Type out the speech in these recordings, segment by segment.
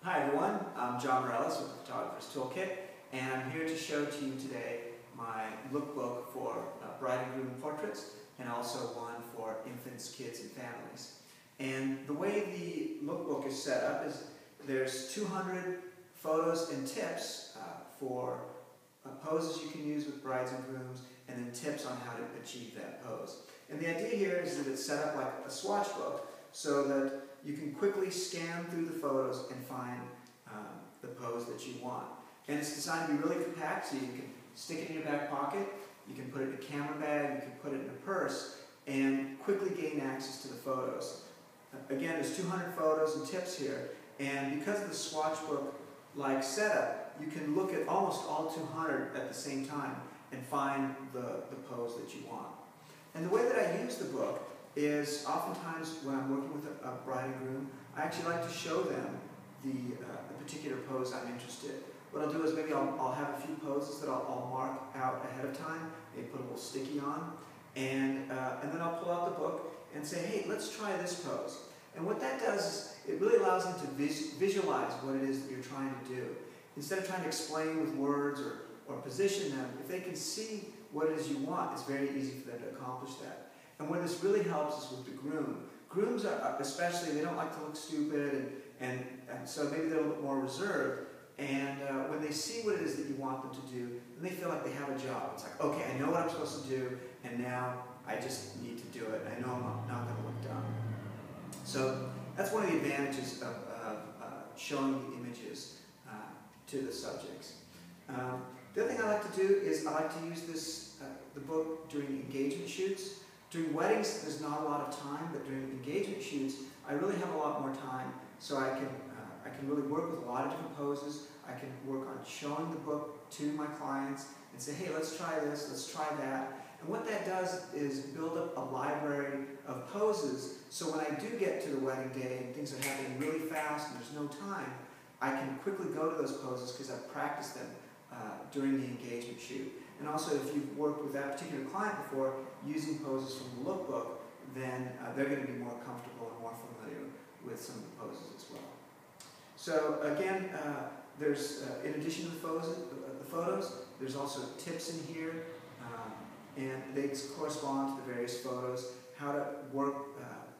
Hi everyone, I'm Mireles with the Photographer's Toolkit, and I'm here to show to you today my lookbook for bride and groom portraits, and also one for infants, kids, and families. And the way the lookbook is set up is there's 200 photos and tips for poses you can use with brides and grooms, and then tips on how to achieve that pose. And the idea here is that it's set up like a swatch book, so that you can quickly scan through the photos and find the pose that you want. And it's designed to be really compact, so you can stick it in your back pocket, you can put it in a camera bag, you can put it in a purse, and quickly gain access to the photos. Again, there's 200 photos and tips here, and because of the swatch book-like setup, you can look at almost all 200 at the same time and find the pose that you want. And the way that I use the book is oftentimes when I'm working with a bride and groom, I actually like to show them the particular pose I'm interested in. What I'll do is maybe I'll have a few poses that I'll mark out ahead of time, maybe put a little sticky on, and then I'll pull out the book and say, hey, let's try this pose. And what that does is it really allows them to visualize what it is that you're trying to do. Instead of trying to explain with words or position them, if they can see what it is you want, it's very easy for them to accomplish that. And where this really helps is with the groom. Grooms are, especially, they don't like to look stupid, and so maybe they're a little bit more reserved. And when they see what it is that you want them to do, then they feel like they have a job. It's like, okay, I know what I'm supposed to do, and now I just need to do it. I know I'm not going to look dumb. So that's one of the advantages of showing the images to the subjects. The other thing I like to do is I like to use the book during engagement shoots. During weddings, there's not a lot of time, but during engagement shoots, I really have a lot more time, so I can really work with a lot of different poses. I can work on showing the book to my clients and say, hey, let's try this, let's try that. And what that does is build up a library of poses, so when I do get to the wedding day and things are happening really fast and there's no time, I can quickly go to those poses because I've practiced them during the engagement shoot. And also, if you've worked with that particular client before, using poses from the lookbook, then they're going to be more comfortable and more familiar with some of the poses as well. So again, there's in addition to the photos, there's also tips in here, and they correspond to the various photos, how to work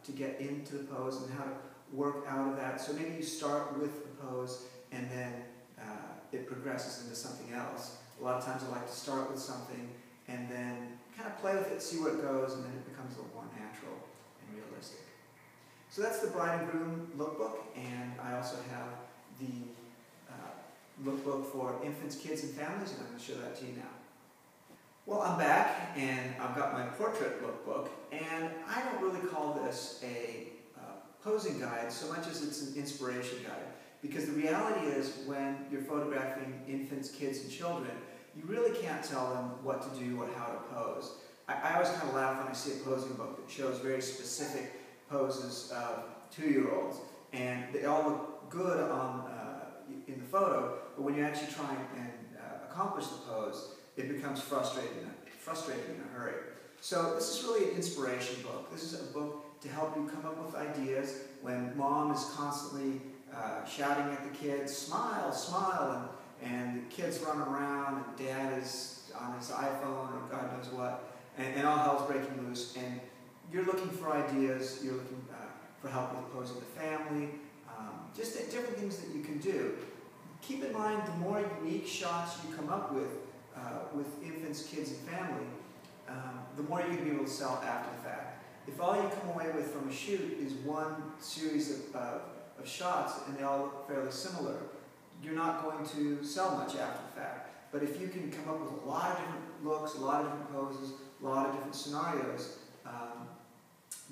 to get into the pose and how to work out of that. So maybe you start with the pose and then it progresses into something else. A lot of times I like to start with something and then kind of play with it, see where it goes, and then it becomes a little more natural and realistic. So that's the bride and groom lookbook, and I also have the lookbook for infants, kids, and families, and I'm going to show that to you now. Well, I'm back, and I've got my portrait lookbook, and I don't really call this a posing guide so much as it's an inspiration guide. Because the reality is, when you're photographing infants, kids, and children, you really can't tell them what to do or how to pose. I always kind of laugh when I see a posing book that shows very specific poses of 2-year-olds, and they all look good in the photo, but when you actually try and accomplish the pose, it becomes frustrating in a hurry. So this is really an inspiration book. This is a book to help you come up with ideas when mom is constantly shouting at the kids, smile, smile, and the kids run around, and dad is on his iPhone or God knows what, and all hell's breaking loose, and you're looking for ideas, you're looking for help with posing the family, just different things that you can do. Keep in mind, the more unique shots you come up with infants, kids, and family, the more you're going to be able to sell after the fact. If all you come away with from a shoot is one series of shots and they all look fairly similar, you're not going to sell much after the fact. But if you can come up with a lot of different looks, a lot of different poses, a lot of different scenarios,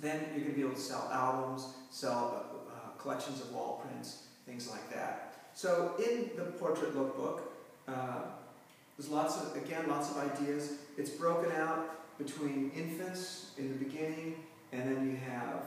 then you're going to be able to sell albums, sell collections of wall prints, things like that. So in the portrait lookbook, there's lots of ideas. It's broken out between infants in the beginning, and then you have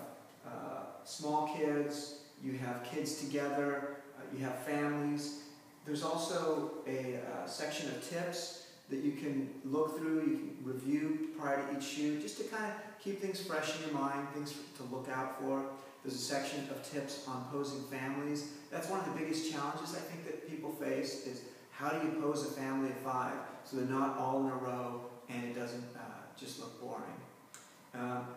small kids, you have kids together, you have families. There's also a section of tips that you can look through, you can review prior to each shoot, just to kind of keep things fresh in your mind, things to look out for. There's a section of tips on posing families. That's one of the biggest challenges I think that people face is how do you pose a family of 5 so they're not all in a row and it doesn't just look boring.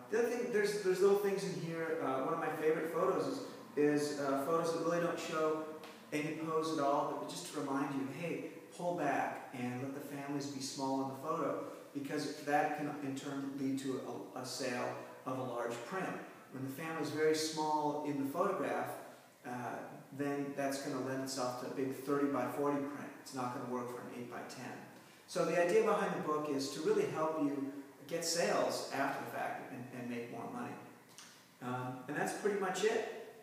The other thing, there's little things in here. One of my favorite photos is photos that really don't show any pose at all, but just to remind you, hey, pull back and let the families be small in the photo, because that can in turn lead to a sale of a large print. When the family is very small in the photograph, then that's going to lend itself to a big 30 by 40 print. It's not going to work for an 8 by 10. So the idea behind the book is to really help you get sales after the fact and make more money. And that's pretty much it.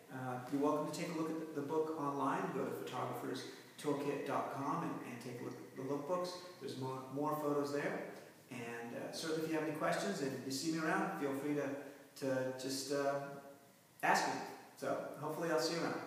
You're welcome to take a look at the book online. Go to photographerstoolkit.com and take a look at the lookbooks. There's more photos there. And certainly if you have any questions and you see me around, feel free to just ask me. So hopefully I'll see you around.